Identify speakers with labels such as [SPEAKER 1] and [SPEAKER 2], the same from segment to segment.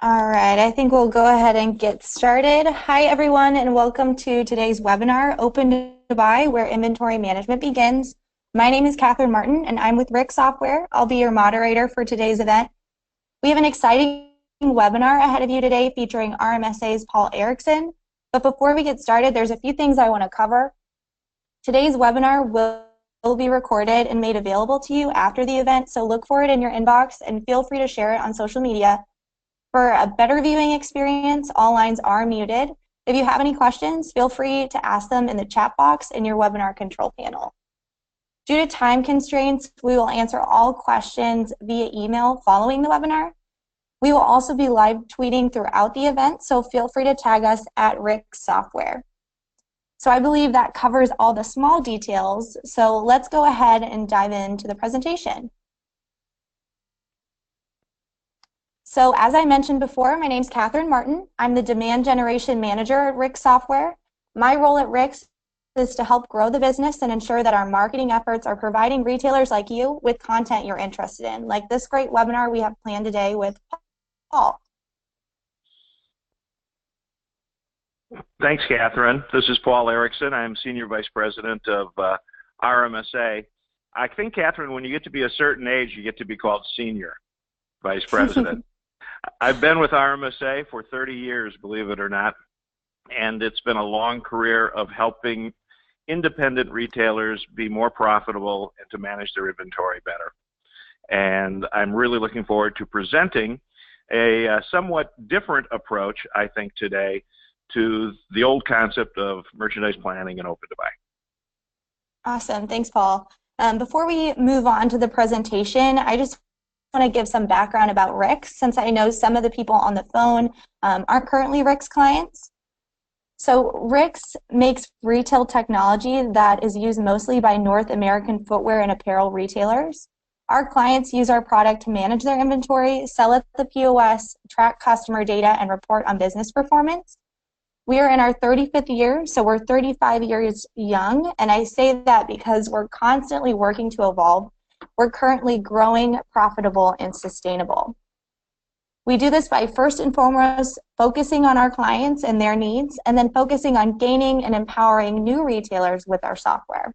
[SPEAKER 1] All right, I think we'll go ahead and get started. Hi, everyone, and welcome to today's webinar, Open to Buy, where inventory management begins. My name is Catherine Martin, and I'm with RIC Software. I'll be your moderator for today's event. We have an exciting webinar ahead of you today featuring RMSA's Paul Erickson. But before we get started, there's a few things I want to cover. Today's webinar will be recorded and made available to you after the event, so look for it in your inbox and feel free to share it on social media. For a better viewing experience, all lines are muted. If you have any questions, feel free to ask them in the chat box in your webinar control panel. Due to time constraints, we will answer all questions via email following the webinar. We will also be live tweeting throughout the event, so feel free to tag us at RIC Software. So I believe that covers all the small details, so let's go ahead and dive into the presentation. So as I mentioned before, my name is Catherine Martin. I'm the Demand Generation Manager at RIC Software. My role at RIC is to help grow the business and ensure that our marketing efforts are providing retailers like you with content you're interested in, like this great webinar we have planned today with Paul.
[SPEAKER 2] Thanks, Catherine. This is Paul Erickson. I'm Senior Vice President of RMSA. I think, Catherine, when you get to be a certain age, you get to be called Senior Vice President. I've been with RMSA for 30 years, believe it or not, and it's been a long career of helping independent retailers be more profitable and to manage their inventory better. And I'm really looking forward to presenting a somewhat different approach, I think, today to the old concept of merchandise planning and open to buy.
[SPEAKER 1] Awesome. Thanks, Paul. Before we move on to the presentation, I just want to give some background about RIC, since I know some of the people on the phone aren't currently RIC's clients. So RIC makes retail technology that is used mostly by North American footwear and apparel retailers. Our clients use our product to manage their inventory, sell at the POS, track customer data, and report on business performance. We are in our 35th year, so we're 35 years young, and I say that because we're constantly working to evolve. We're currently growing, profitable, and sustainable. We do this by first and foremost focusing on our clients and their needs, and then focusing on gaining and empowering new retailers with our software.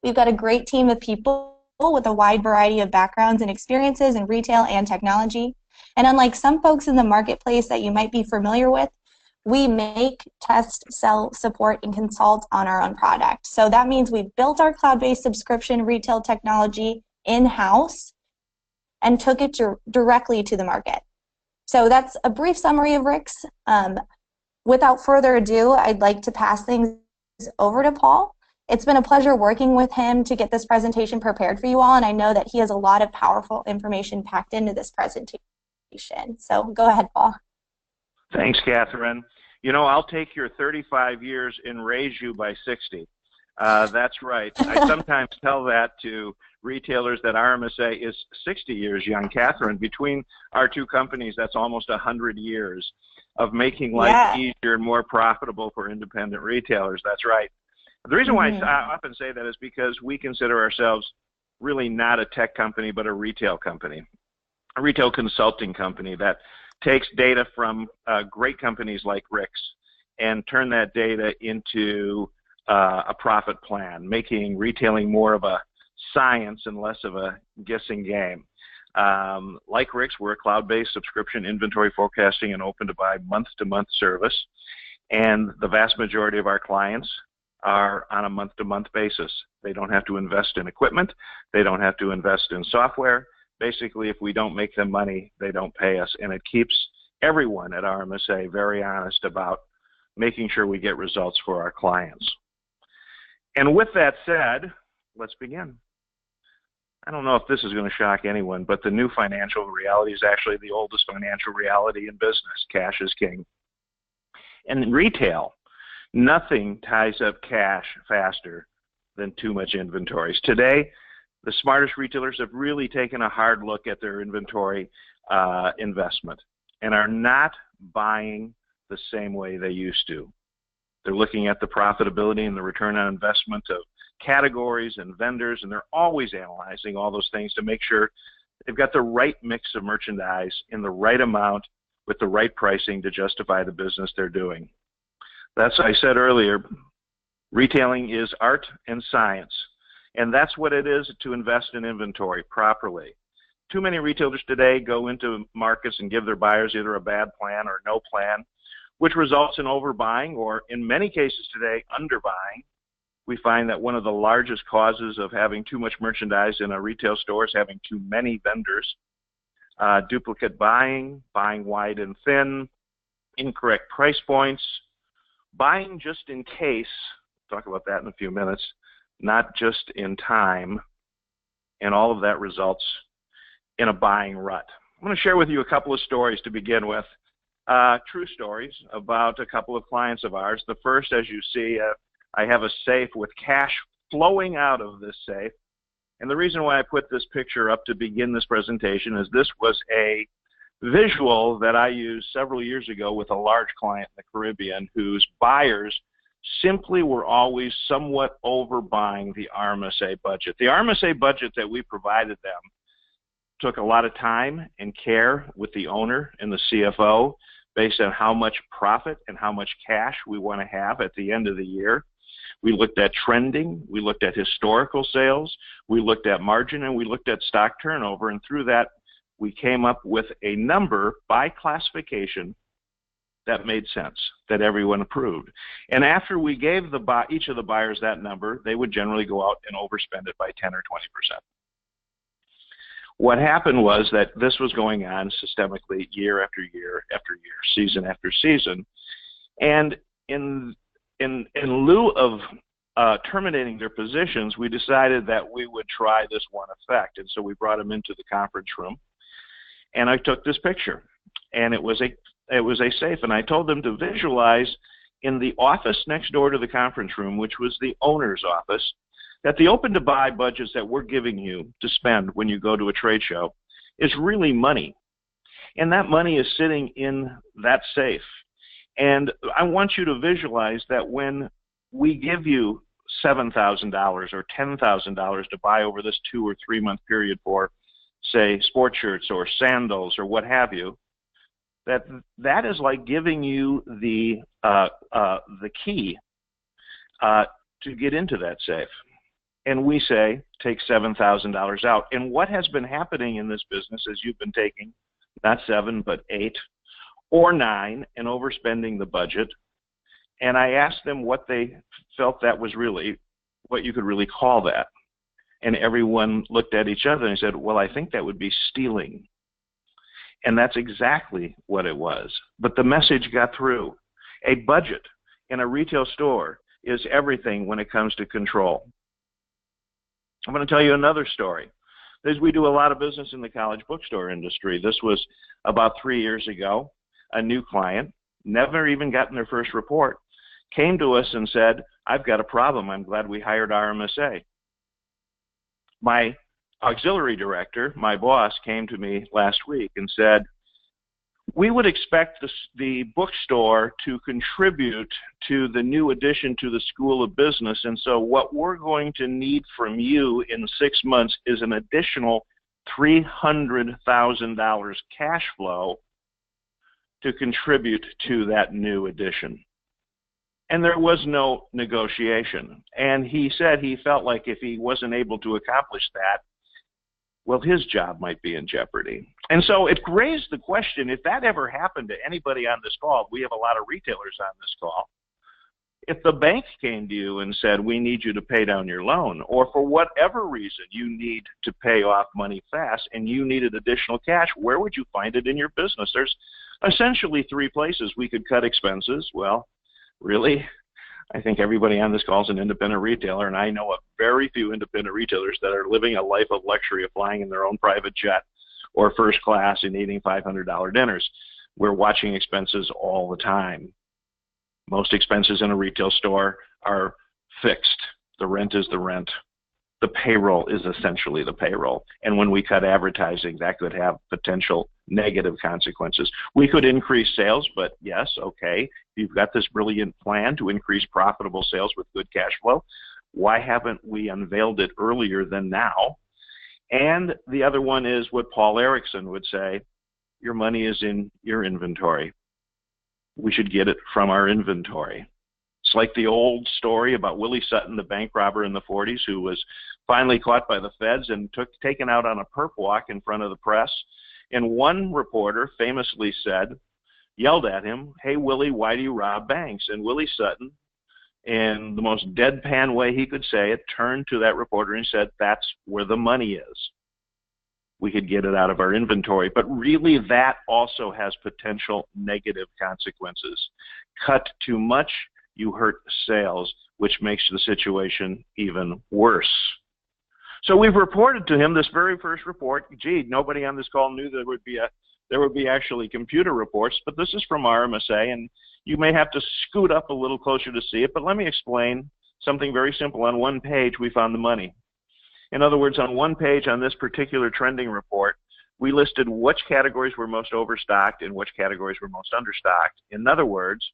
[SPEAKER 1] We've got a great team of people with a wide variety of backgrounds and experiences in retail and technology. And unlike some folks in the marketplace that you might be familiar with, we make, test, sell, support, and consult on our own product. So that means we've built our cloud-based subscription retail technology in-house and took it directly to the market. So that's a brief summary of RIC's. Without further ado, I'd like to pass things over to Paul. It's been a pleasure working with him to get this presentation prepared for you all, and I know that he has a lot of powerful information packed into this presentation. So go ahead, Paul.
[SPEAKER 2] Thanks, Catherine. You know, I'll take your 35 years and raise you by 60. That's right. I sometimes tell that to retailers that RMSA is 60 years young. Catherine, between our two companies, that's almost 100 years of making life easier and more profitable for independent retailers. That's right. The reason why I often say that is because we consider ourselves really not a tech company, but a retail company, a retail consulting company that takes data from great companies like RIC's and turn that data into a profit plan, making retailing more of a science and less of a guessing game. Like RIC's, we're a cloud-based subscription inventory forecasting and open-to-buy month-to-month service, and the vast majority of our clients are on a month-to-month basis. They don't have to invest in equipment. They don't have to invest in software. Basically, if we don't make them money, they don't pay us, and it keeps everyone at RMSA very honest about making sure we get results for our clients. And with that said, let's begin. I don't know if this is going to shock anyone, but the new financial reality is actually the oldest financial reality in business. Cash is king. And in retail, nothing ties up cash faster than too much inventories. Today, the smartest retailers have really taken a hard look at their inventory investment and are not buying the same way they used to. They're looking at the profitability and the return on investment of categories and vendors, and they're always analyzing all those things to make sure they've got the right mix of merchandise in the right amount with the right pricing to justify the business they're doing. That's, I said earlier, retailing is art and science, and that's what it is to invest in inventory properly. Too many retailers today go into markets and give their buyers either a bad plan or no plan, which results in overbuying or, in many cases today, underbuying. We find that one of the largest causes of having too much merchandise in a retail store is having too many vendors. Duplicate buying, buying wide and thin, incorrect price points, buying just in case, we'll talk about that in a few minutes, not just in time, and all of that results in a buying rut. I'm going to share with you a couple of stories to begin with, true stories about a couple of clients of ours. The first, as you see, I have a safe with cash flowing out of this safe. And the reason why I put this picture up to begin this presentation is this was a visual that I used several years ago with a large client in the Caribbean whose buyers simply were always somewhat overbuying the RMSA budget. The RMSA budget that we provided them took a lot of time and care with the owner and the CFO based on how much profit and how much cash we want to have at the end of the year. We looked at trending, we looked at historical sales, we looked at margin, and we looked at stock turnover, and through that we came up with a number by classification that made sense, that everyone approved. And after we gave each of the buyers that number, they would generally go out and overspend it by 10 or 20%. What happened was that this was going on systemically year after year after year, season after season. And in lieu of terminating their positions, we decided that we would try this one effect. And so we brought them into the conference room, and I took this picture. And it was a safe, and I told them to visualize in the office next door to the conference room, which was the owner's office, that the open-to-buy budgets that we're giving you to spend when you go to a trade show is really money. And that money is sitting in that safe. And I want you to visualize that when we give you $7,000 or $10,000 to buy over this 2 or 3 month period for, say, sports shirts or sandals or what have you, that is like giving you the key to get into that safe. And we say, take $7,000 out. And what has been happening in this business is you've been taking not 7, but 8 or 9 and overspending the budget. And I asked them what they felt that was really, what you could really call that. And everyone looked at each other and said, well, I think that would be stealing. And that's exactly what it was. But the message got through. A budget in a retail store is everything when it comes to control. I'm going to tell you another story. We do a lot of business in the college bookstore industry. This was about 3 years ago. A new client, never even gotten their first report, came to us and said, I've got a problem. I'm glad we hired RMSA. My auxiliary director, my boss, came to me last week and said, we would expect the bookstore to contribute to the new addition to the School of Business, and so what we're going to need from you in 6 months is an additional $300,000 cash flow to contribute to that new addition. And there was no negotiation. And he said he felt like if he wasn't able to accomplish that, well, his job might be in jeopardy. And so it raised the question, if that ever happened to anybody on this call, we have a lot of retailers on this call, if the bank came to you and said, we need you to pay down your loan, or for whatever reason you need to pay off money fast and you needed additional cash, where would you find it in your business? There's essentially 3 places we could cut expenses. Well, really, I think everybody on this call is an independent retailer, and I know of very few independent retailers that are living a life of luxury of flying in their own private jet or first class and eating $500 dinners. We're watching expenses all the time. Most expenses in a retail store are fixed. The rent is the rent. The payroll is essentially the payroll. And when we cut advertising, that could have potential negative consequences. We could increase sales, but yes, okay, you've got this brilliant plan to increase profitable sales with good cash flow. Why haven't we unveiled it earlier than now? And the other one is what Paul Erickson would say, your money is in your inventory. We should get it from our inventory. It's like the old story about Willie Sutton, the bank robber in the 40s, who was finally caught by the feds and taken out on a perp walk in front of the press. And one reporter famously yelled at him, "Hey, Willie, why do you rob banks?" And Willie Sutton, in the most deadpan way he could say it, turned to that reporter and said, "That's where the money is. We could get it out of our inventory." But really, that also has potential negative consequences. Cut too much, you hurt sales, which makes the situation even worse. So we've reported to him this very first report. Gee, nobody on this call knew there would be actually computer reports, but this is from RMSA, and you may have to scoot up a little closer to see it, but let me explain something very simple. On one page, we found the money. In other words, on one page on this particular trending report, we listed which categories were most overstocked and which categories were most understocked. In other words,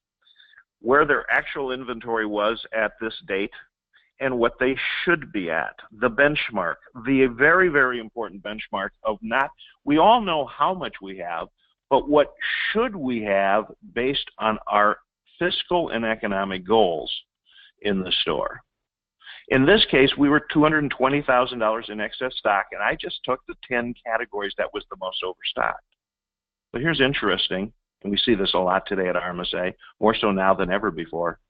[SPEAKER 2] where their actual inventory was at this date and what they should be at. The benchmark, the very, very important benchmark of we all know how much we have, but what should we have based on our fiscal and economic goals in the store. In this case, we were $220,000 in excess stock, and I just took the 10 categories that was the most overstocked. But here's interesting, and we see this a lot today at RMSA, more so now than ever before.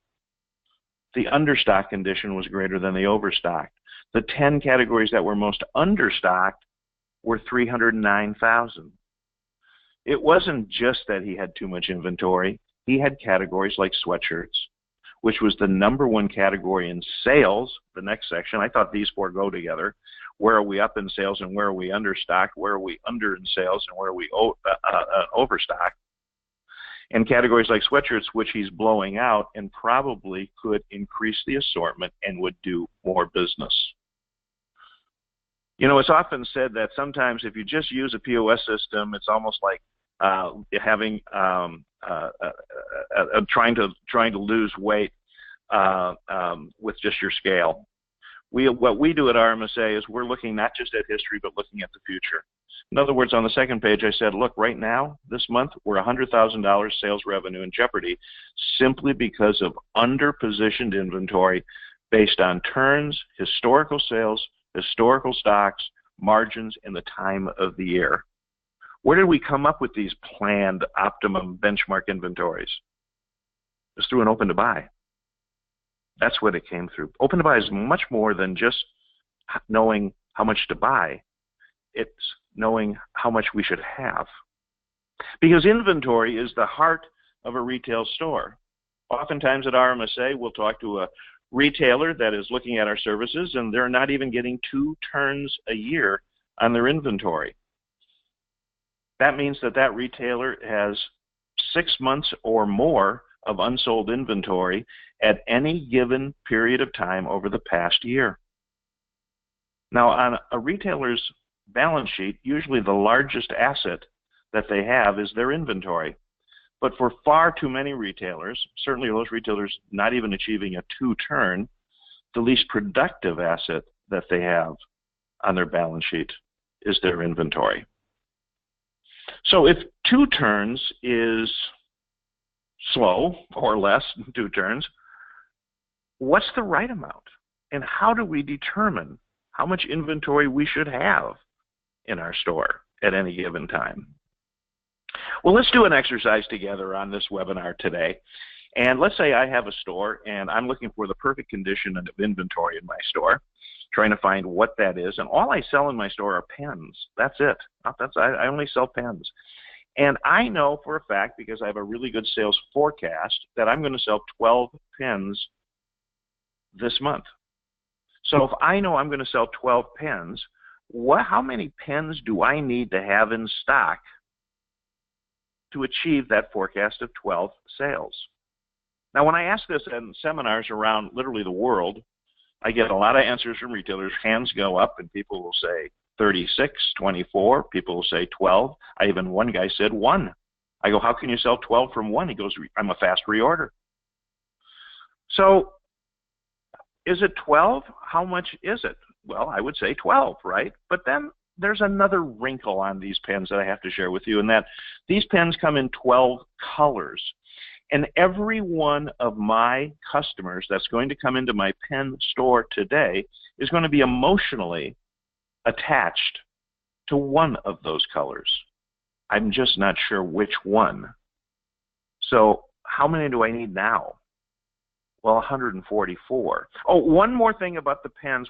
[SPEAKER 2] The understock condition was greater than the overstocked. The 10 categories that were most understocked were 309,000. It wasn't just that he had too much inventory. He had categories like sweatshirts, which was the #1 category in sales, the next section. I thought these four go together. Where are we up in sales and where are we understocked? Where are we under in sales and where are we overstocked? And categories like sweatshirts, which he's blowing out and probably could increase the assortment and would do more business. You know, it's often said that sometimes if you just use a POS system, it's almost like trying to lose weight with just your scale. What we do at RMSA is we're looking not just at history, but looking at the future. In other words, on the second page, I said, look, right now, this month, we're $100,000 sales revenue in jeopardy simply because of underpositioned inventory based on turns, historical sales, historical stocks, margins, and the time of the year. Where did we come up with these planned optimum benchmark inventories? It's through an open to buy. That's what it came through. Open to buy is much more than just knowing how much to buy. It's knowing how much we should have. Because inventory is the heart of a retail store. Oftentimes at RMSA, we'll talk to a retailer that is looking at our services, and they're not even getting 2 turns a year on their inventory. That means that that retailer has 6 months or more of unsold inventory at any given period of time over the past year. Now, on a retailer's balance sheet, usually the largest asset that they have is their inventory. But for far too many retailers, certainly those retailers not even achieving a 2-turn, the least productive asset that they have on their balance sheet is their inventory. So if 2 turns is slow or less than 2 turns, what's the right amount? And how do we determine how much inventory we should have in our store at any given time? Well, let's do an exercise together on this webinar today. And let's say I have a store and I'm looking for the perfect condition of inventory in my store, trying to find what that is. And all I sell in my store are pens. That's it. I only sell pens. And I know for a fact, because I have a really good sales forecast, that I'm going to sell 12 pens this month. So if I know I'm going to sell 12 pens, how many pens do I need to have in stock to achieve that forecast of 12 sales? Now, when I ask this in seminars around literally the world, I get a lot of answers from retailers. Hands go up, and people will say 36, 24. People will say 12. One guy said 1. I go, how can you sell 12 from 1? He goes, I'm a fast reorder. So is it 12? How much is it? Well, I would say 12, right? But then there's another wrinkle on these pens that I have to share with you, and that these pens come in 12 colors. And every one of my customers that's going to come into my pen store today is going to be emotionally attached to one of those colors. I'm just not sure which one. So how many do I need now? Well, 144. Oh, one more thing about the pens.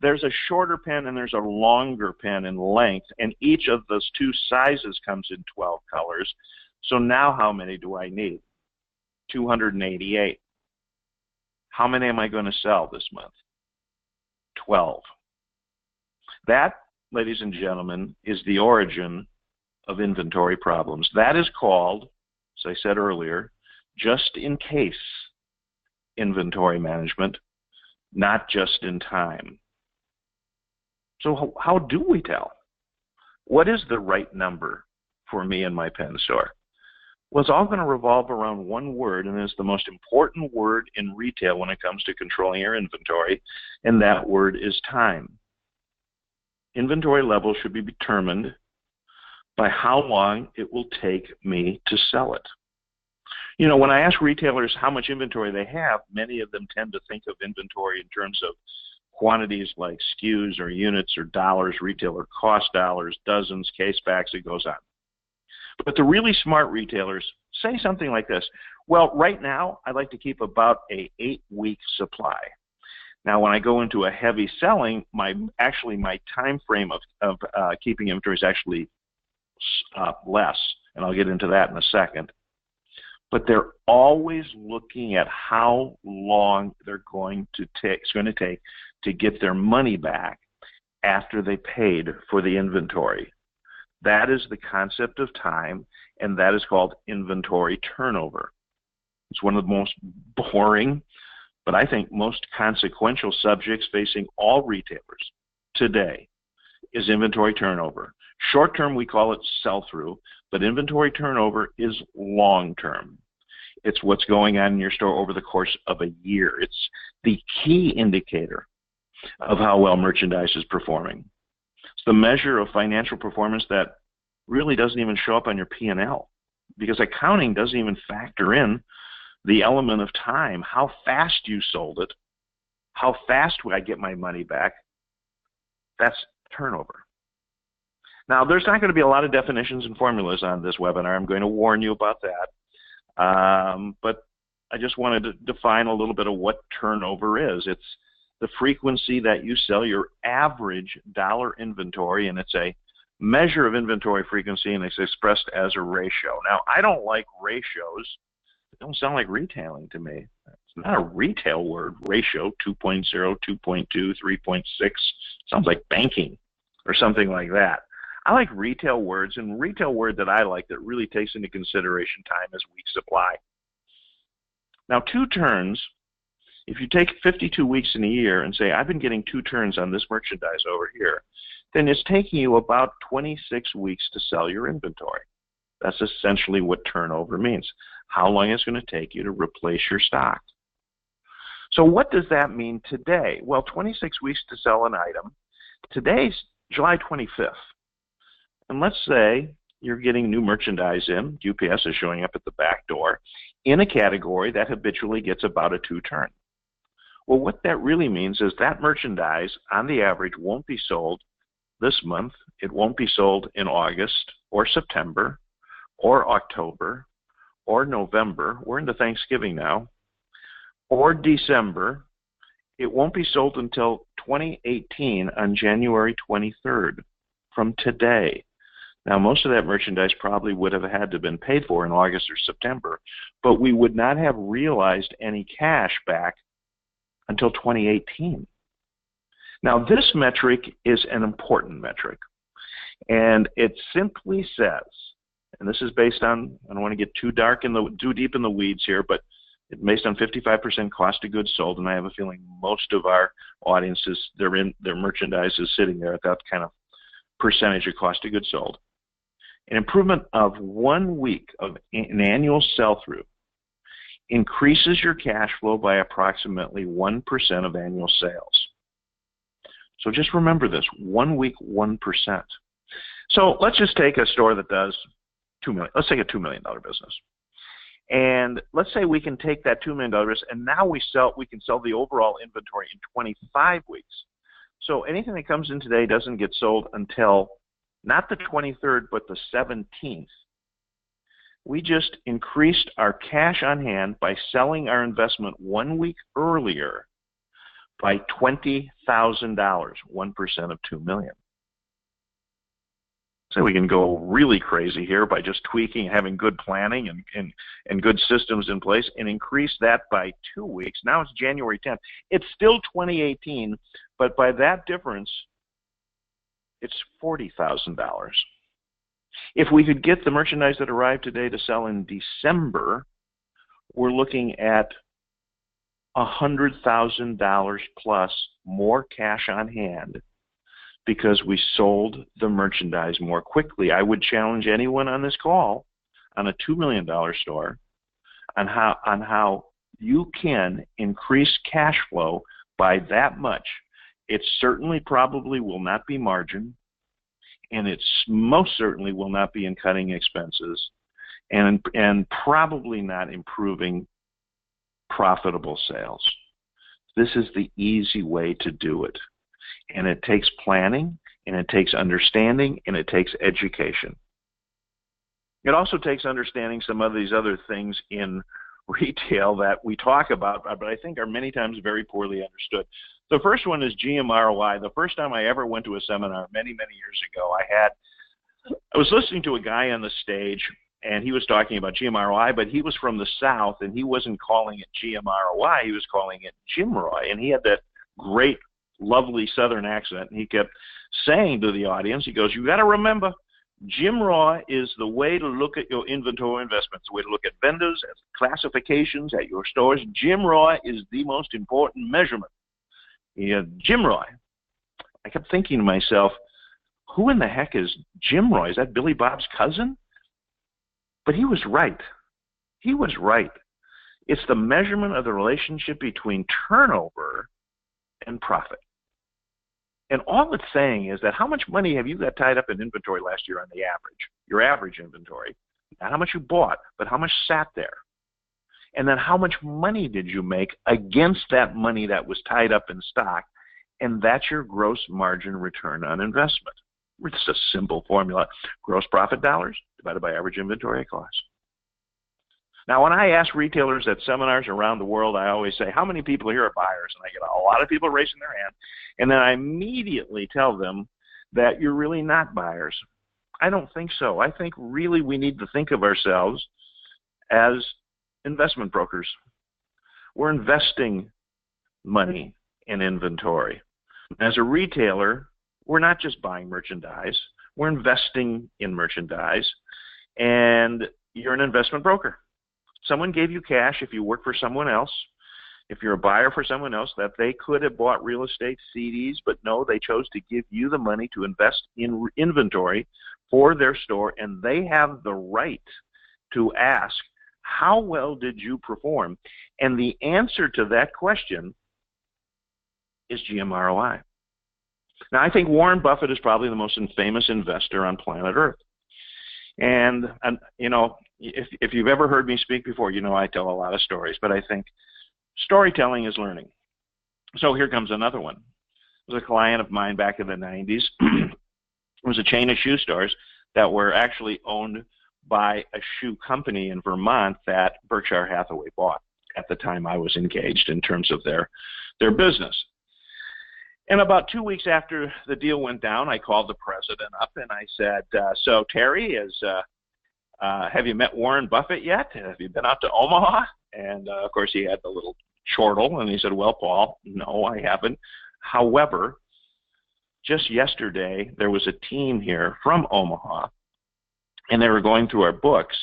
[SPEAKER 2] There's a shorter pen and there's a longer pen in length, and each of those two sizes comes in 12 colors. So now how many do I need? 288. How many am I going to sell this month? 12. That, ladies and gentlemen, is the origin of inventory problems. That is called, as I said earlier, just in case inventory management, not just in time. So how do we tell? What is the right number for me in my pen store? Well, it's all going to revolve around one word, and it's the most important word in retail when it comes to controlling your inventory, and that word is time. Inventory levels should be determined by how long it will take me to sell it. You know, when I ask retailers how much inventory they have, many of them tend to think of inventory in terms of quantities like SKUs or units or dollars, retailer cost dollars, dozens, case packs, it goes on. But the really smart retailers say something like this: well, right now, I'd like to keep about an 8-week supply. Now, when I go into a heavy selling, my time frame of keeping inventory is actually less, and I'll get into that in a second. But they're always looking at how long it's going to take to get their money back after they paid for the inventory. That is the concept of time, and that is called inventory turnover. It's one of the most boring, but I think most consequential subjects facing all retailers today is inventory turnover. Short term, we call it sell-through, but inventory turnover is long-term. It's what's going on in your store over the course of a year. It's the key indicator of how well merchandise is performing. It's the measure of financial performance that really doesn't even show up on your P&L, because accounting doesn't even factor in the element of time, how fast you sold it, how fast would I get my money back. That's turnover. Now, there's not going to be a lot of definitions and formulas on this webinar. I'm going to warn you about that. But I just wanted to define a little bit of what turnover is. It's the frequency that you sell your average dollar inventory, and it's a measure of inventory frequency, and it's expressed as a ratio. Now, I don't like ratios. It don't sound like retailing to me. It's not a retail word. Ratio, 2.0, 2.2, 3.6. Sounds like banking or something like that. I like retail words, and retail word that I like that really takes into consideration time is week supply. Now, 2 turns, if you take 52 weeks in a year and say, I've been getting 2 turns on this merchandise over here, then it's taking you about 26 weeks to sell your inventory. That's essentially what turnover means. How long it's going to take you to replace your stock. So what does that mean today? Well, 26 weeks to sell an item. Today's July 25th. And let's say you're getting new merchandise in, UPS is showing up at the back door, in a category that habitually gets about a 2 turn. Well, what that really means is that merchandise, on the average, won't be sold this month. It won't be sold in August or September or October or November. We're into Thanksgiving now. Or December. It won't be sold until 2018 on January 23rd from today. Now, most of that merchandise probably would have had to have been paid for in August or September, but we would not have realized any cash back until 2018. Now, this metric is an important metric, and it simply says, and this is based on, I don't want to get too deep in the weeds here, but it's based on 55% cost of goods sold, and I have a feeling most of our audiences, their merchandise is sitting there at that kind of percentage of cost of goods sold. An improvement of 1 week of an annual sell-through increases your cash flow by approximately 1% of annual sales. So just remember this, 1 week, 1%. So let's just take a store that does $2 million. Let's take a $2 million business. And let's say we can take that $2 million business and now we can sell the overall inventory in 25 weeks. So anything that comes in today doesn't get sold until not the 23rd, but the 17th. We just increased our cash on hand by selling our investment 1 week earlier by $20,000, 1% of $2 million. So we can go really crazy here by just tweaking, having good planning and good systems in place, and increase that by 2 weeks. Now it's January 10th. It's still 2018, but by that difference, it's $40,000. If we could get the merchandise that arrived today to sell in December, we're looking at $100,000 plus more cash on hand because we sold the merchandise more quickly. I would challenge anyone on this call on a $2 million store on how you can increase cash flow by that much. It certainly probably will not be margin, and it most certainly will not be in cutting expenses, and probably not improving profitable sales. This is the easy way to do it. And it takes planning, and it takes understanding, and it takes education. It also takes understanding some of these other things in retail that we talk about, but I think are many times very poorly understood. The first one is GMROI. The first time I ever went to a seminar many, many years ago, I was listening to a guy on the stage, and he was talking about GMROI, but he was from the South, and he wasn't calling it GMROI. He was calling it GMROI, and he had that great, lovely Southern accent, and he kept saying to the audience, he goes, you got to remember, GMROI is the way to look at your inventory investments, the way to look at vendors, at classifications, at your stores. GMROI is the most important measurement. Yeah, GMROI. I kept thinking to myself, who in the heck is GMROI? Is that Billy Bob's cousin? But he was right. He was right. It's the measurement of the relationship between turnover and profit. And all it's saying is that how much money have you got tied up in inventory last year on the average, your average inventory? Not how much you bought, but how much sat there. And then how much money did you make against that money that was tied up in stock? And that's your gross margin return on investment. It's a simple formula. Gross profit dollars divided by average inventory at cost. Now, when I ask retailers at seminars around the world, I always say, how many people here are buyers? And I get a lot of people raising their hand. And then I immediately tell them that you're really not buyers. I don't think so. I think really we need to think of ourselves as investment brokers. We're investing money in inventory. As a retailer, we're not just buying merchandise. We're investing in merchandise. And you're an investment broker. Someone gave you cash if you work for someone else. If you're a buyer for someone else, that they could have bought real estate CDs, but no, they chose to give you the money to invest in inventory for their store, and they have the right to ask, how well did you perform? And the answer to that question is GMROI. Now, I think Warren Buffett is probably the most famous investor on planet Earth. And you know, if you've ever heard me speak before, you know I tell a lot of stories, but I think storytelling is learning. So here comes another one. It was a client of mine back in the 90s. It was a chain of shoe stores that were actually owned by a shoe company in Vermont that Berkshire Hathaway bought at the time I was engaged in terms of their business. And about 2 weeks after the deal went down, I called the president up and I said, so Terry, have you met Warren Buffett yet? Have you been out to Omaha? And of course he had the little chortle and he said, well, Paul, no, I haven't. However, just yesterday there was a team here from Omaha and they were going through our books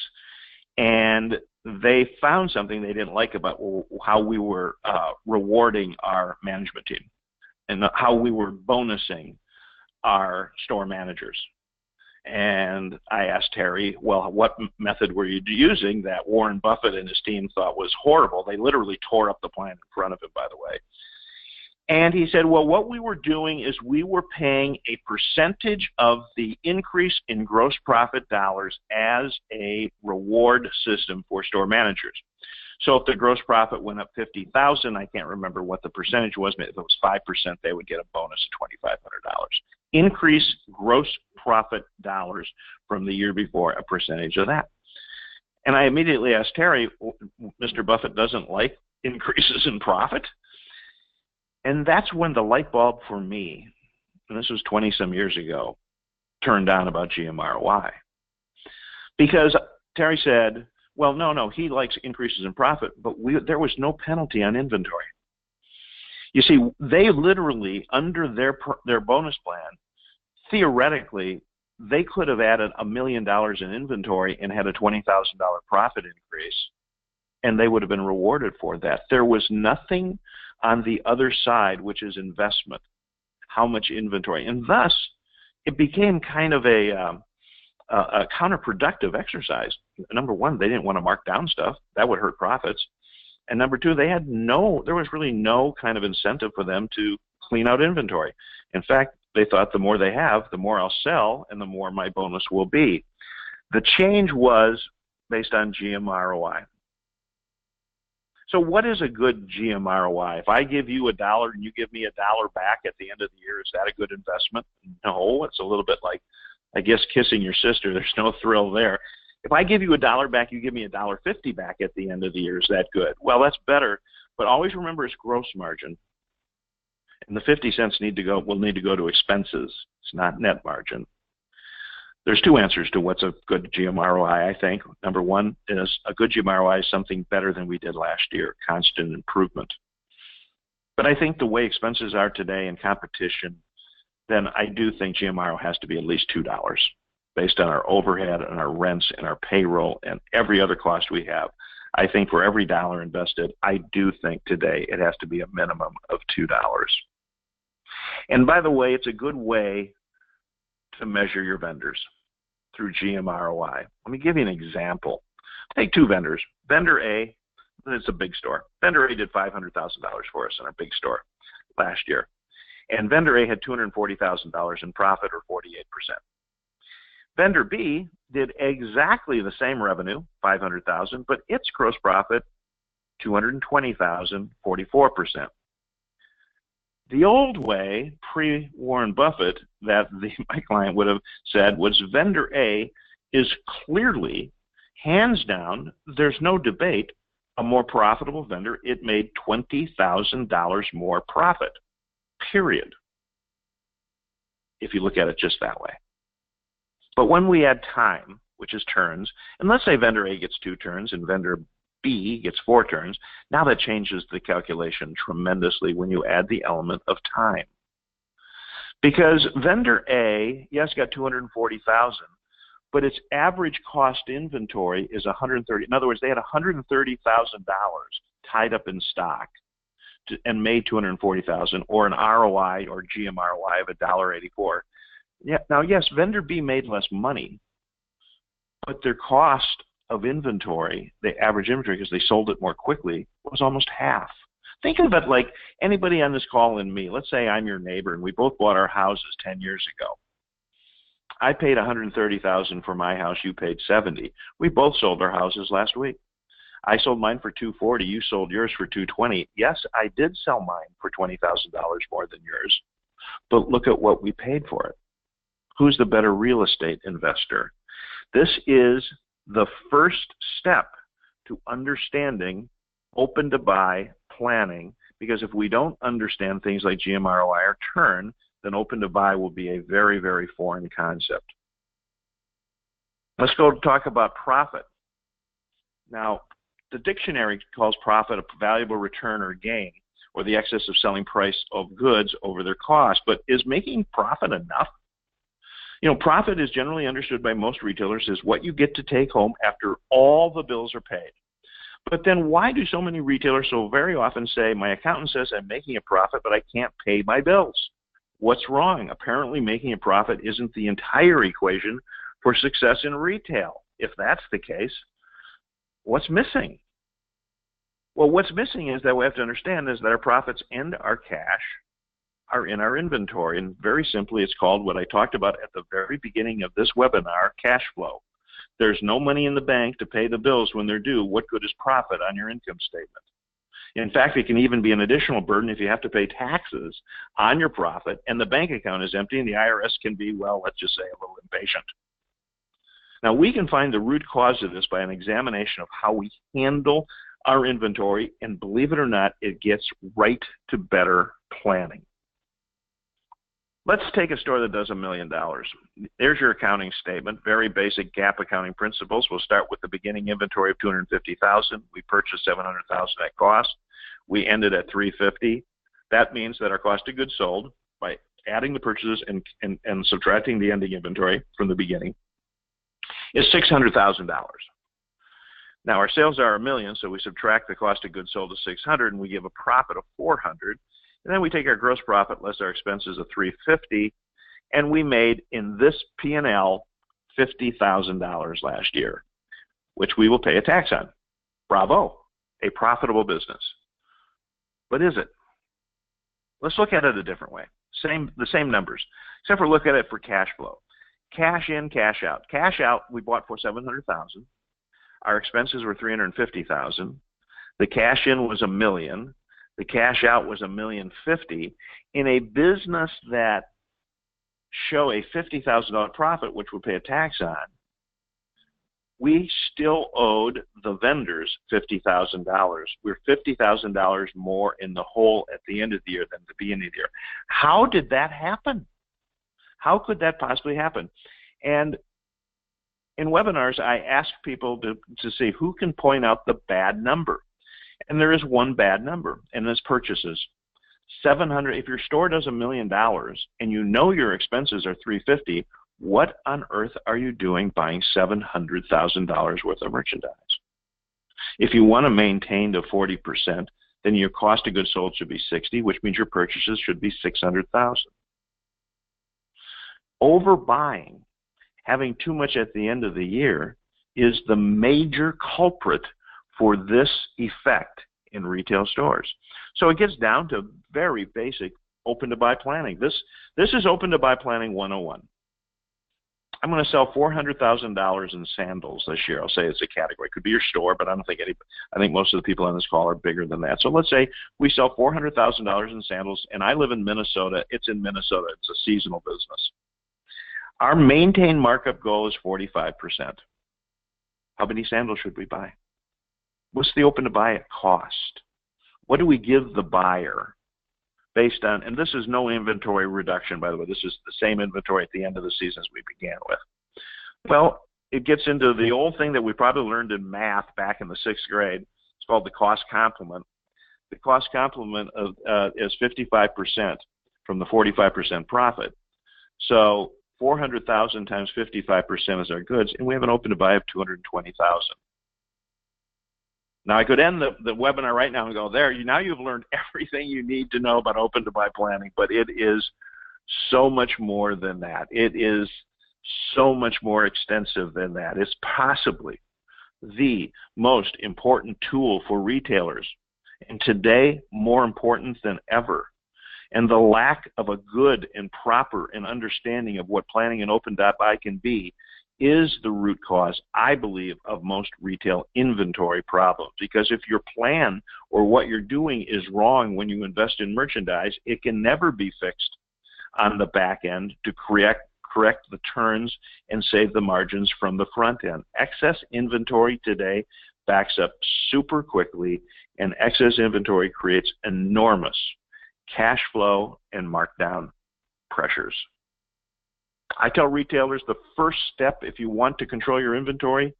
[SPEAKER 2] and they found something they didn't like about how we were rewarding our management team and how we were bonusing our store managers. And I asked Terry, well, what method were you using that Warren Buffett and his team thought was horrible? They literally tore up the plan in front of him, by the way. And he said, well, what we were doing is we were paying a percentage of the increase in gross profit dollars as a reward system for store managers. So if the gross profit went up 50,000, I can't remember what the percentage was, but if it was 5%, they would get a bonus of $2,500. Increase gross profit dollars from the year before, a percentage of that. And I immediately asked Terry, Mr. Buffett doesn't like increases in profit? And that's when the light bulb for me, and this was 20-some years ago, turned on about GMROI. Because Terry said, well, no, he likes increases in profit, but there was no penalty on inventory. You see, they literally, under their bonus plan, theoretically, they could have added $1 million in inventory and had a $20,000 profit increase, and they would have been rewarded for that. There was nothing on the other side, which is investment, how much inventory. And thus, it became kind of a counterproductive exercise. Number one, they didn't want to mark down stuff. That would hurt profits. And number two, there was really no kind of incentive for them to clean out inventory. In fact, they thought the more they have, the more I'll sell and the more my bonus will be. The change was based on GMROI. So what is a good GMROI? If I give you $1 and you give me $1 back at the end of the year, is that a good investment? No, it's a little bit like, I guess, kissing your sister. There's no thrill there. If I give you $1 back, you give me $1.50 back at the end of the year. Is that good? Well, that's better, but always remember it's gross margin. And the 50 cents will need to go to expenses. It's not net margin. There's two answers to what's a good GMROI, I think. Number one is a good GMROI is something better than we did last year, constant improvement. But I think the way expenses are today in competition, then I do think GMRO has to be at least $2 based on our overhead and our rents and our payroll and every other cost we have. I think for every dollar invested, I do think today it has to be a minimum of $2. And by the way, it's a good way to measure your vendors through GMROI. Let me give you an example. Take two vendors. Vendor A, it's a big store. Vendor A did $500,000 for us in our big store last year. And vendor A had $240,000 in profit, or 48%. Vendor B did exactly the same revenue, $500,000, but its gross profit, $220,000, 44%. The old way, pre-Warren Buffett, that my client would have said was vendor A is clearly, hands down, there's no debate, a more profitable vendor. It made $20,000 more profit, period, if you look at it just that way. But when we add time, which is turns, and let's say vendor A gets 2 turns and vendor B gets 4 turns, now that changes the calculation tremendously when you add the element of time. Because vendor A, yes, got $240,000, but its average cost inventory is $130,000. In other words, they had $130,000 tied up in stock and made $240,000, or an ROI or GMROI of $1.84. Yeah, now, yes, vendor B made less money, but their cost of inventory, the average inventory, because they sold it more quickly, was almost half. Think of it like anybody on this call and me. Let's say I'm your neighbor and we both bought our houses 10 years ago. I paid $130,000 for my house. You paid $70,000. We both sold our houses last week. I sold mine for $240,000. You sold yours for $220,000. Yes, I did sell mine for $20,000 more than yours, but look at what we paid for it. Who's the better real estate investor? This is the first step to understanding open to buy planning, because if we don't understand things like GMROI or turn, then open to buy will be a very, very foreign concept. Let's go talk about profit. Now, the dictionary calls profit a valuable return or gain, or the excess of selling price of goods over their cost. But is making profit enough? You know, profit is generally understood by most retailers as what you get to take home after all the bills are paid. But then why do so many retailers so very often say, my accountant says I'm making a profit, but I can't pay my bills? What's wrong? Apparently making a profit isn't the entire equation for success in retail. If that's the case, what's missing? Well, what's missing is that we have to understand is that our profits and our cash are in our inventory. And very simply, it's called what I talked about at the very beginning of this webinar, cash flow. There's no money in the bank to pay the bills when they're due. What good is profit on your income statement? In fact, it can even be an additional burden if you have to pay taxes on your profit and the bank account is empty, and the IRS can be, well, let's just say, a little impatient. Now, we can find the root cause of this by an examination of how we handle our inventory, and believe it or not, it gets right to better planning. Let's take a store that does $1 million. There's your accounting statement, very basic GAAP accounting principles. We'll start with the beginning inventory of $250,000. We purchased $700,000 at cost. We ended at $350,000. That means that our cost of goods sold, by adding the purchases and subtracting the ending inventory from the beginning, is $600,000. Now our sales are $1 million, so we subtract the cost of goods sold to $600,000, and we give a profit of $400,000. And then we take our gross profit less our expenses of $350,000, and we made in this P&L $50,000 last year, which we will pay a tax on. Bravo, a profitable business. But is it? Let's look at it a different way. The same numbers, except for look at it for cash flow. Cash in, cash out. Cash out, we bought for $700,000. Our expenses were $350,000. The cash in was $1 million. The cash out was $1,050,000 in a business that show a $50,000 profit, which we pay a tax on. We still owed the vendors $50,000. We're $50,000 more in the hole at the end of the year than the beginning of the year. How did that happen? How could that possibly happen? And in webinars, I ask people to see who can point out the bad number. And there is one bad number, and it's purchases. If your store does $1 million and you know your expenses are $350,000, what on earth are you doing buying $700,000 worth of merchandise? If you want to maintain to 40%, then your cost of goods sold should be $60,000, which means your purchases should be $600,000. Overbuying, having too much at the end of the year, is the major culprit for this effect in retail stores. So it gets down to very basic open-to-buy planning. This is open-to-buy planning 101. I'm going to sell $400,000 in sandals this year. I'll say it's a category. It could be your store, but I think most of the people on this call are bigger than that. So let's say we sell $400,000 in sandals, and I live in Minnesota. It's in Minnesota. It's a seasonal business. Our maintained markup goal is 45%. How many sandals should we buy? What's the open to buy at cost? What do we give the buyer based on, and this is no inventory reduction, by the way. This is the same inventory at the end of the season as we began with. Well, it gets into the old thing that we probably learned in math back in the 6th grade. It's called the cost complement. The cost complement is 55% from the 45% profit. So 400,000 times 55% is our goods, and we have an open to buy of 220,000. Now, I could end the webinar right now and go, now you've learned everything you need to know about open to buy planning, but it is so much more than that. It is so much more extensive than that. It's possibly the most important tool for retailers, and today more important than ever. And the lack of a good and proper and understanding of what planning and open to buy can be is the root cause, I believe, of most retail inventory problems. Because if your plan or what you're doing is wrong when you invest in merchandise, it can never be fixed on the back end to correct the turns and save the margins from the front end. Excess inventory today backs up super quickly, and excess inventory creates enormous cash flow and markdown pressures. I tell retailers the first step, if you want to control your inventory,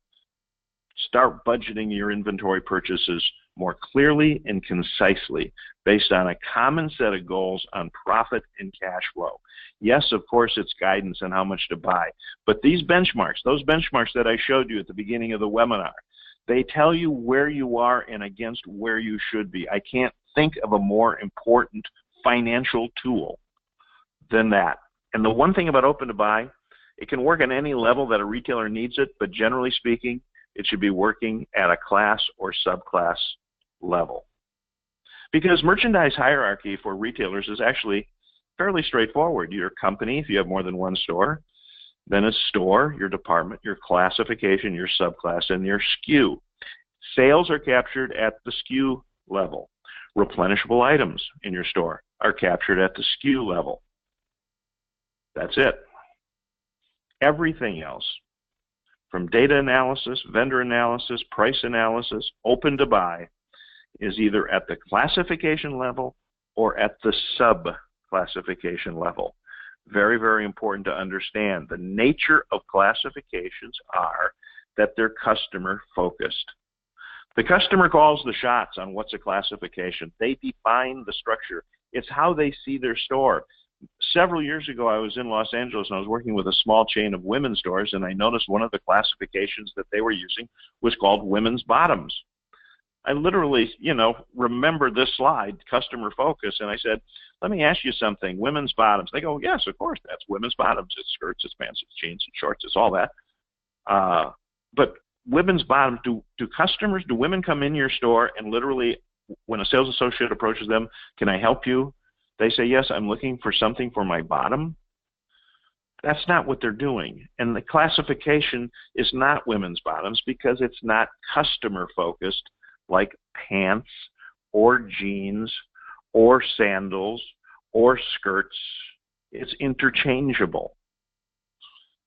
[SPEAKER 2] start budgeting your inventory purchases more clearly and concisely based on a common set of goals on profit and cash flow. Yes, of course, it's guidance on how much to buy, but these benchmarks, those benchmarks that I showed you at the beginning of the webinar, they tell you where you are and against where you should be. I can't think of a more important financial tool than that. And the one thing about open to buy, it can work at any level that a retailer needs it, but generally speaking, it should be working at a class or subclass level. Because merchandise hierarchy for retailers is actually fairly straightforward. Your company, if you have more than one store, then a store, your department, your classification, your subclass, and your SKU. Sales are captured at the SKU level. Replenishable items in your store are captured at the SKU level. That's it. Everything else, from data analysis, vendor analysis, price analysis, open to buy, is either at the classification level or at the sub-classification level. Very, very important to understand. The nature of classifications are that they're customer-focused. The customer calls the shots on what's a classification. They define the structure. It's how they see their store. Several years ago, I was in Los Angeles, and I was working with a small chain of women's stores, and I noticed one of the classifications that they were using was called women's bottoms. I literally, remember this slide, customer focus, and I said, let me ask you something, women's bottoms. They go, yes, of course, that's women's bottoms. It's skirts, it's pants, it's jeans, it's shorts, it's all that. But women's bottoms, do women come in your store and literally, when a sales associate approaches them, can I help you? They say, yes, I'm looking for something for my bottom. That's not what they're doing. And the classification is not women's bottoms because it's not customer focused like pants or jeans or sandals or skirts. It's interchangeable.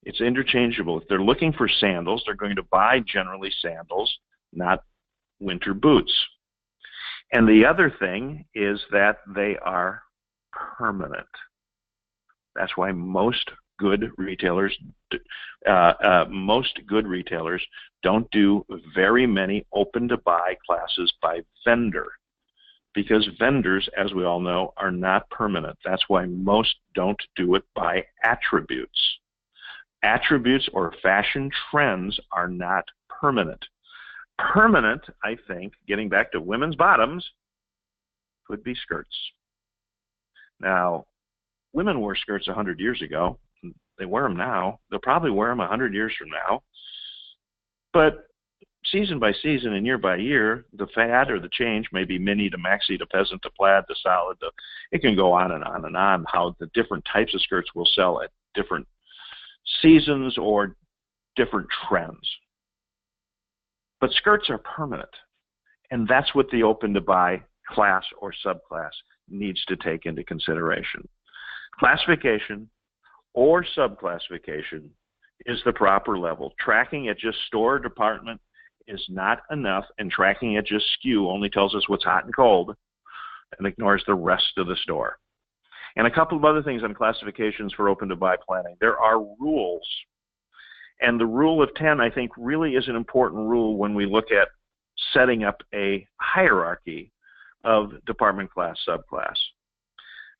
[SPEAKER 2] It's interchangeable. If they're looking for sandals, they're going to buy generally sandals, not winter boots. And the other thing is that they are permanent. That's why most good retailers don't do very many open-to-buy classes by vendor, because vendors, as we all know, are not permanent. That's why most don't do it by attributes. Attributes or fashion trends are not permanent. Permanent, I think, getting back to women's bottoms, could be skirts. Now, women wore skirts 100 years ago. They wear them now. They'll probably wear them 100 years from now. But season by season and year by year, the fad or the change may be mini to maxi to peasant to plaid to solid. It can go on and on and on how the different types of skirts will sell at different seasons or different trends. But skirts are permanent. And that's what the open-to-buy class or subclass needs to take into consideration. Classification or subclassification is the proper level. Tracking at just store or department is not enough, and tracking at just SKU only tells us what's hot and cold and ignores the rest of the store. And a couple of other things on classifications for open-to-buy planning. There are rules. And the rule of 10, I think, really is an important rule when we look at setting up a hierarchy of department class, subclass.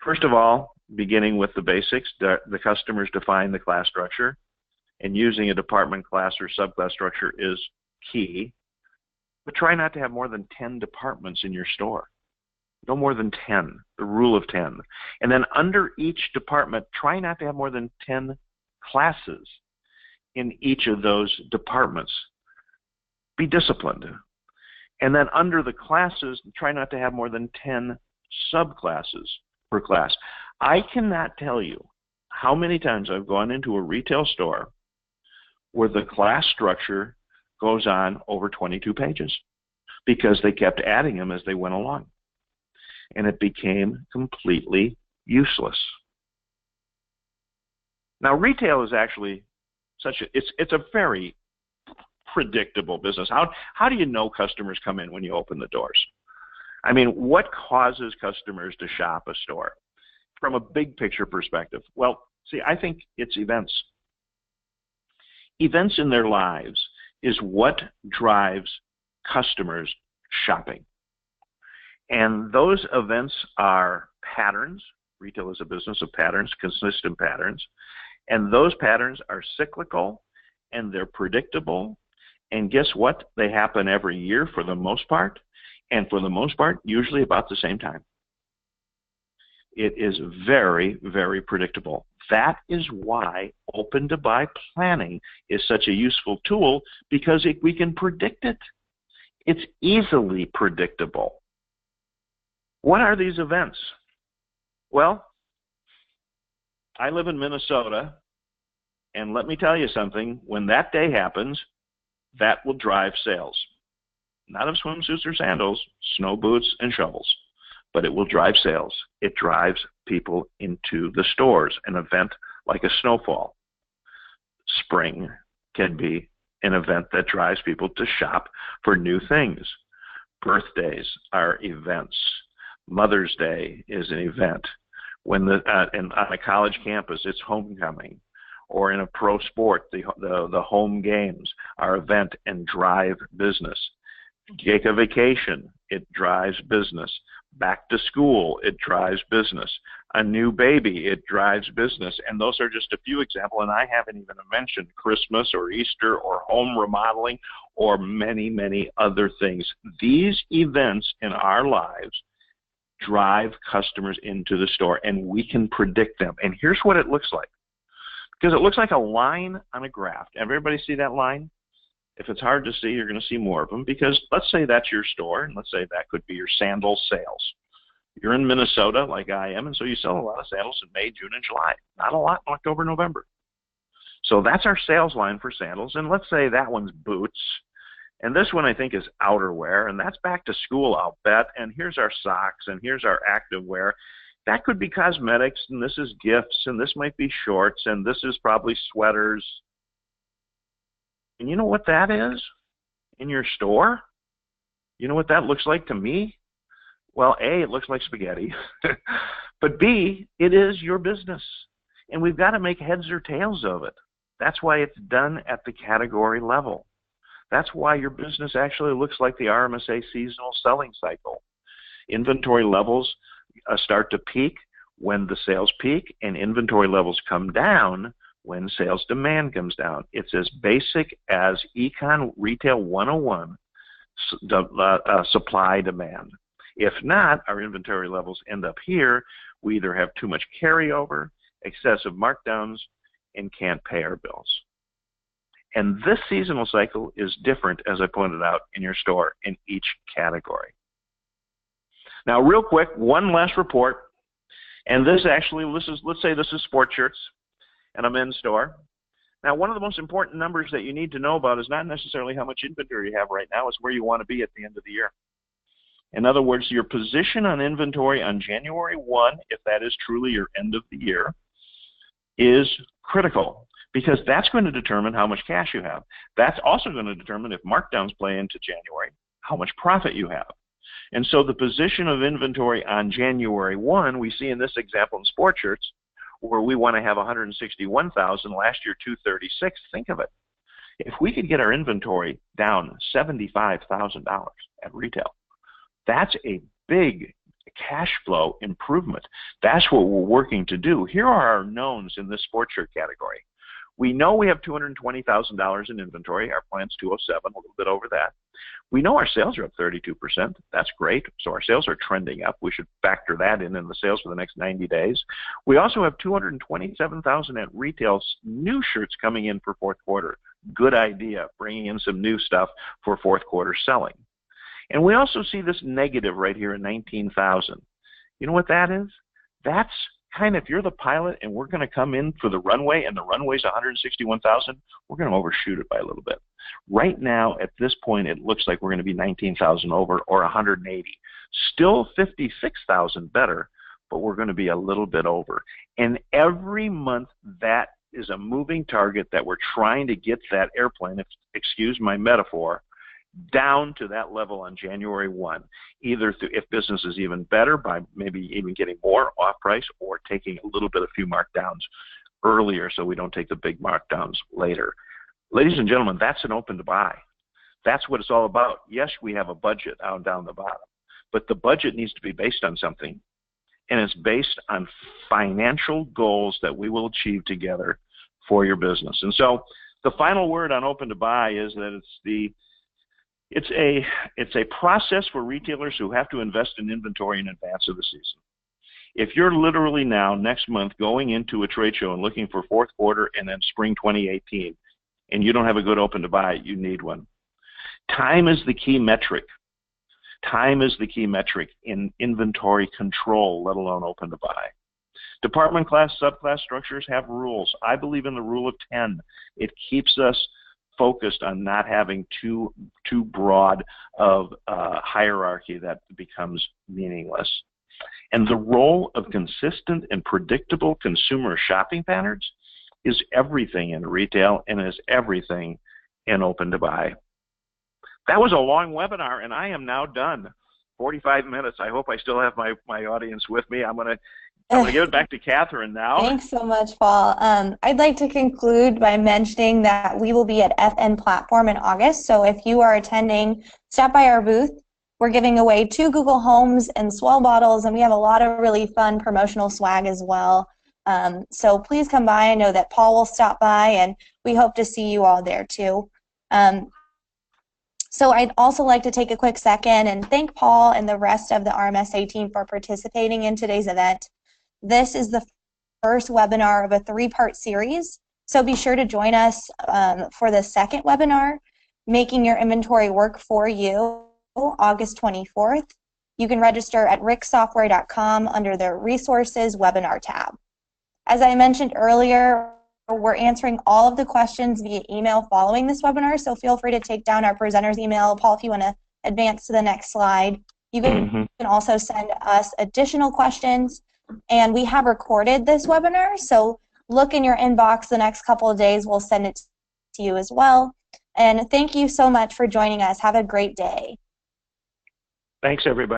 [SPEAKER 2] First of all, beginning with the basics, the customers define the class structure, and using a department class or subclass structure is key. But try not to have more than 10 departments in your store. No more than 10, the rule of 10. And then under each department, try not to have more than 10 classes in each of those departments. Be disciplined. And then under the classes, try not to have more than 10 subclasses per class. I cannot tell you how many times I've gone into a retail store where the class structure goes on over 22 pages because they kept adding them as they went along. And it became completely useless. Now, retail is actually it's a very predictable business. How do you know customers come in when you open the doors? I mean, what causes customers to shop a store from a big picture perspective? Well, see, I think it's events. Events in their lives is what drives customers shopping. And those events are patterns. Retail is a business of patterns, consistent patterns. And those patterns are cyclical and they're predictable. And guess what? They happen every year for the most part. And for the most part, usually about the same time. It is very, very predictable. That is why open-to-buy planning is such a useful tool, because we can predict it. It's easily predictable. What are these events? Well, I live in Minnesota, and let me tell you something. When that day happens, that will drive sales. Not of swimsuits or sandals, snow boots and shovels, but it will drive sales. It drives people into the stores. An event like a snowfall. Spring can be an event that drives people to shop for new things. Birthdays are events. Mother's Day is an event. When on a college campus, it's homecoming. Or in a pro sport, the home games are event and drive business. Take a vacation, it drives business. Back to school, it drives business. A new baby, it drives business. And those are just a few examples, and I haven't even mentioned Christmas or Easter or home remodeling or many, many other things. These events in our lives drive customers into the store, and we can predict them. And here's what it looks like. Because it looks like a line on a graph. Everybody see that line? If it's hard to see, you're going to see more of them, because let's say that's your store, and let's say that could be your sandal sales. You're in Minnesota like I am, and so you sell a lot of sandals in May, June, and July. Not a lot in October, November. So that's our sales line for sandals, and let's say that one's boots, and this one I think is outerwear, and that's back to school, I'll bet, and here's our socks, and here's our activewear. That could be cosmetics, and this is gifts, and this might be shorts, and this is probably sweaters. And you know what that is in your store? You know what that looks like to me? Well, A, it looks like spaghetti. But B, it is your business. And we've got to make heads or tails of it. That's why it's done at the category level. That's why your business actually looks like the RMSA seasonal selling cycle. Inventory levels start to peak when the sales peak, and inventory levels come down when sales demand comes down. It's as basic as Econ Retail 101, supply demand. If not, our inventory levels end up here. We either have too much carryover, excessive markdowns, and can't pay our bills. And this seasonal cycle is different, as I pointed out, in your store in each category. Now, real quick, one last report. And this is, let's say this is sports shirts and a men's store. Now, one of the most important numbers that you need to know about is not necessarily how much inventory you have right now, it's where you want to be at the end of the year. In other words, your position on inventory on January 1, if that is truly your end of the year, is critical, because that's going to determine how much cash you have. That's also going to determine, if markdowns play into January, how much profit you have. And so the position of inventory on January 1, we see in this example in sports shirts, where we want to have 161,000, last year 236. Think of it. If we could get our inventory down $75,000 at retail, that's a big cash flow improvement. That's what we're working to do. Here are our knowns in this sports shirt category. We know we have $220,000 in inventory. Our plan's 207, a little bit over that. We know our sales are up 32%. That's great. So our sales are trending up. We should factor that in the sales for the next 90 days. We also have $227,000 at retail, new shirts coming in for fourth quarter. Good idea, bringing in some new stuff for fourth quarter selling. And we also see this negative right here at 19,000. You know what that is? That's kind of, if you're the pilot and we're going to come in for the runway and the runway's 161,000, we're going to overshoot it by a little bit. Right now, at this point, it looks like we're going to be 19,000 over, or 180. Still 56,000 better, but we're going to be a little bit over. And every month, that is a moving target that we're trying to get that airplane, excuse my metaphor, down to that level on January 1, either through, if business is even better, by maybe even getting more off price, or taking a little bit of few markdowns earlier so we don't take the big markdowns later. Ladies and gentlemen, that's an open to buy. That's what it's all about. Yes, we have a budget down the bottom, but the budget needs to be based on something, and it's based on financial goals that we will achieve together for your business. And so the final word on open to buy is that it's a process for retailers who have to invest in inventory in advance of the season. If you're literally now, next month, going into a trade show and looking for fourth quarter and then spring 2018, and you don't have a good open to buy, you need one. Time is the key metric. Time is the key metric in inventory control, let alone open to buy. Department class, subclass structures have rules. I believe in the rule of 10. It keeps us focused on not having too broad of hierarchy that becomes meaningless. And the role of consistent and predictable consumer shopping patterns is everything in retail and is everything in open to buy. That was a long webinar, and I am now done. 45 minutes. I hope I still have my audience with me. I'm gonna give it back to Catherine now.
[SPEAKER 1] Thanks so much, Paul. I'd like to conclude by mentioning that we will be at FN Platform in August. So if you are attending, stop by our booth. We're giving away 2 Google Homes and Swell bottles, and we have a lot of really fun promotional swag as well. So please come by. I know that Paul will stop by, and we hope to see you all there too. So I'd also like to take a quick second and thank Paul and the rest of the RMSA team for participating in today's event. This is the first webinar of a 3-part series, so be sure to join us for the second webinar, Making Your Inventory Work For You, August 24th. You can register at ricksoftware.com under the Resources Webinar tab. As I mentioned earlier, we're answering all of the questions via email following this webinar, so feel free to take down our presenter's email. Paul, if you want to advance to the next slide. You can also send us additional questions, and we have recorded this webinar, so look in your inbox the next couple of days. We'll send it to you as well. And thank you so much for joining us. Have a great day.
[SPEAKER 2] Thanks, everybody.